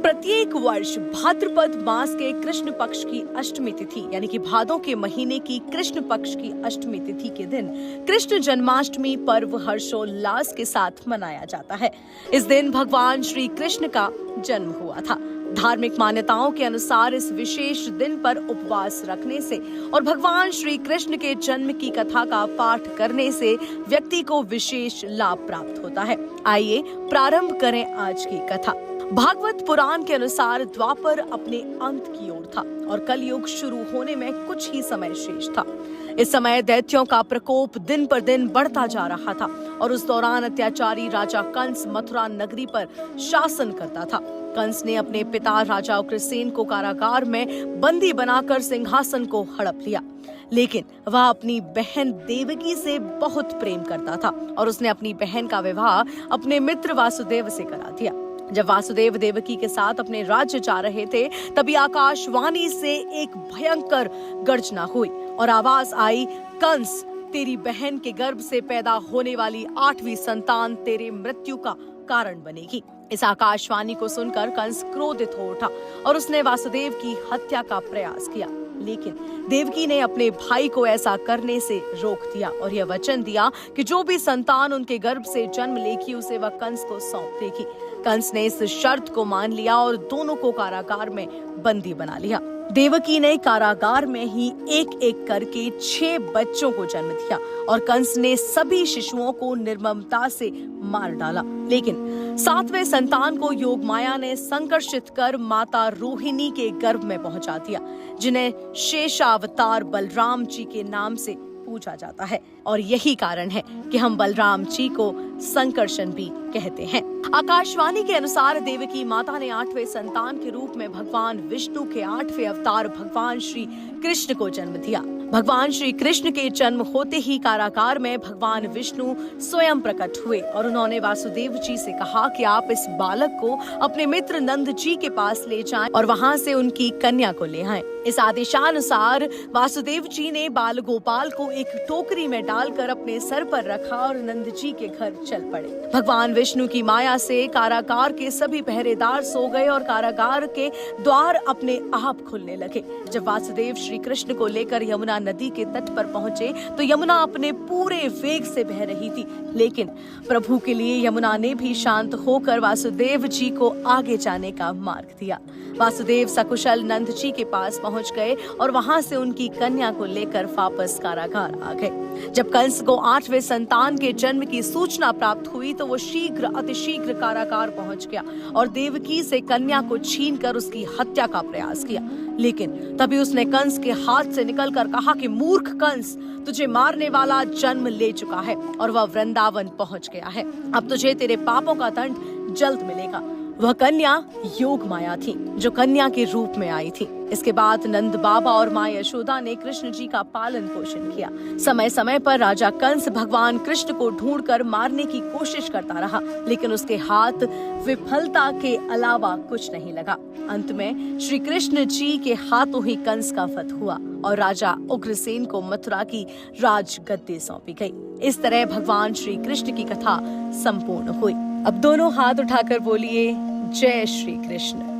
प्रत्येक वर्ष भाद्रपद मास के कृष्ण पक्ष की अष्टमी तिथि यानी कि भादों के महीने की कृष्ण पक्ष की अष्टमी तिथि के दिन कृष्ण जन्माष्टमी पर्व हर्षोल्लास के साथ मनाया जाता है। इस दिन भगवान श्री कृष्ण का जन्म हुआ था। धार्मिक मान्यताओं के अनुसार इस विशेष दिन पर उपवास रखने से और भगवान श्री कृष्ण के जन्म की कथा का पाठ करने से व्यक्ति को विशेष लाभ प्राप्त होता है। आइए प्रारंभ करें आज की कथा। भागवत पुराण के अनुसार द्वापर अपने अंत की ओर था और कलयुग शुरू होने में कुछ ही समय शेष था। इस समय दैत्यों का प्रकोप दिन पर दिन बढ़ता जा रहा था और उस दौरान अत्याचारी राजा कंस मथुरा नगरी पर शासन करता था। कंस ने अपने पिता राजा उग्रसेन को कारागार में बंदी बनाकर सिंहासन को हड़प लिया, लेकिन वह अपनी बहन देवकी से बहुत प्रेम करता था और उसने अपनी बहन का विवाह अपने मित्र वासुदेव से करा दिया। जब वासुदेव देवकी के साथ अपने राज्य जा रहे थे, तभी आकाशवाणी से एक भयंकर गर्जना हुई और आवाज आई, कंस, तेरी बहन के गर्भ से पैदा होने वाली 8वीं संतान तेरे मृत्यु का कारण बनेगी। इस आकाशवाणी को सुनकर कंस क्रोधित हो उठा और उसने वासुदेव की हत्या का प्रयास किया, लेकिन देवकी ने अपने भाई को ऐसा करने से रोक दिया और यह वचन दिया कि जो भी संतान उनके गर्भ से जन्म लेगी उसे वह कंस को सौंप देगी। कंस ने इस शर्त को मान लिया और दोनों को कारागार में बंदी बना लिया। देवकी ने कारागार में ही एक एक करके 6 बच्चों को जन्म दिया और कंस ने सभी शिशुओं को निर्ममता से मार डाला। लेकिन 7वें संतान को योगमाया ने संकर्षित कर माता रोहिणी के गर्भ में पहुंचा दिया, जिन्हें शेषावतार बलराम जी के नाम से पूजा जाता है और यही कारण है कि हम बलराम जी को संकर्षण भी कहते हैं। आकाशवाणी के अनुसार देवकी माता ने 8वें संतान के रूप में भगवान विष्णु के 8वें अवतार भगवान श्री कृष्ण को जन्म दिया। भगवान श्री कृष्ण के जन्म होते ही कारागार में भगवान विष्णु स्वयं प्रकट हुए और उन्होंने वासुदेव जी से कहा कि आप इस बालक को अपने मित्र नंद जी के पास ले जाएं और वहां से उनकी कन्या को ले आएं। इस आदेशानुसार वासुदेव जी ने बाल गोपाल को एक टोकरी में डालकर अपने सर पर रखा और नंद जी के घर चल पड़े। भगवान विष्णु की माया से कारागार के सभी पहरेदार सो गए और कारागार के द्वार अपने आप खुलने लगे। जब वासुदेव श्री कृष्ण को लेकर यमुना नदी के तट पर पहुंचे तो यमुना अपने पूरे वेग से बह रही थी, लेकिन प्रभु के लिए यमुना ने भी शांत होकर वासुदेव जी को आगे जाने का मार्ग दिया। वासुदेव सकुशल नंद जी के पास पहुंच गए और वहां से उनकी कन्या को लेकर वापस कारागार आ गए। जब कंस को 8वें संतान के जन्म की सूचना प्राप्त हुई तो वो अतिशीघ्र कारागार पहुंच गया और देवकी से कन्या को छीनकर उसकी हत्या का प्रयास किया, लेकिन तभी उसने कंस के हाथ से निकलकर कहा कि मूर्ख कंस, तुझे मारने वाला जन्म ले चुका है और वह वृंदावन पहुंच गया है। अब तुझे तेरे पापों का दंड जल्द मिलेगा। वह कन्या योग माया थी जो कन्या के रूप में आई थी। इसके बाद नंद बाबा और माँ यशोदा ने कृष्ण जी का पालन पोषण किया। समय समय पर राजा कंस भगवान कृष्ण को ढूंढकर मारने की कोशिश करता रहा, लेकिन उसके हाथ विफलता के अलावा कुछ नहीं लगा। अंत में श्री कृष्ण जी के हाथों ही कंस का वध हुआ और राजा उग्रसेन को मथुरा की राजगद्दी सौंपी गई। इस तरह भगवान श्री कृष्ण की कथा संपूर्ण हुई। अब दोनों हाथ उठाकर बोलिए, जय श्री कृष्ण।